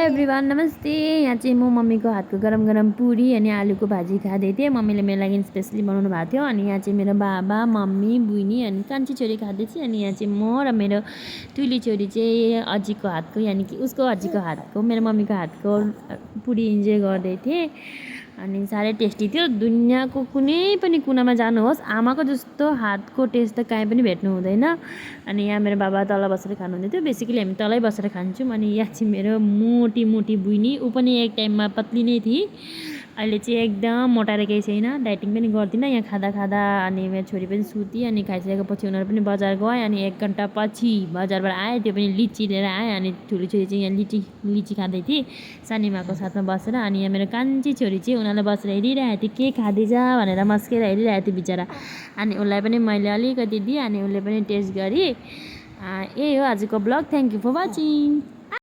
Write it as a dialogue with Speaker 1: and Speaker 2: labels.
Speaker 1: Everyone नमस्ते। यहाँ चाहिँ म मम्मीको हातको गरम गरम पुरी अनि आलुको भाजी खाँदै थिएँ। मम्मीले मेरो लागि स्पेसली बनाउनु भएको थियो। अनि यहाँ चाहिँ मेरो बाबा मम्मी बुइनी अनि कान्छी छोरी खाँदै थिएँ। अनि यहाँ चाहिँ म र मेरो तुली छोरी चाहिँ अजीको हातको यानि कि उसको अजीको हातको मेरो मम्मीको हातको पुरी इन्जोय गर्दै थिएँ। अनि साह्रै टेस्टी थियो। दुनियाँको कुनै पनि कुनामा जानुहोस् आमाको जस्तो हातको टेस्ट त कहीँ पनि भेट्नु हुँदैन। अनि यहाँ मेरो बाबा तल बसेर खानुहुँदै थियो। बेसिकली हामी तलै बसेर खान्छौँ। अनि यहाँ चाहिँ मेरो मोटी बुइनी ऊ पनि एक टाइममा पत्ली नै थिए, अहिले चाहिँ एकदम मोटाएर केही छैन। डाइटिङ पनि गर्दिनँ यहाँ खाँदा अनि मेरो छोरी पनि सुती। अनि खाइसकेपछि उनीहरू पनि बजार गए। अनि 1 घन्टा पछि बजारबाट आएँ, त्यो पनि लिची लिएर आएँ। अनि ठुली छोरी चाहिँ यहाँ लिची खाँदै थिएँ सानीमाको साथमा बसेर। अनि यहाँ मेरो कान्छी छोरी चाहिँ उनीहरूलाई बसेर हेरिरहेको थियो के खाँदैछ भनेर मस्केर हेरिरहेको थियो बिचरा। अनि उसलाई पनि मैले अलिकति दिएँ अनि उसले पनि टेस्ट गरी। यही हो आजको blog. Thank you for watching.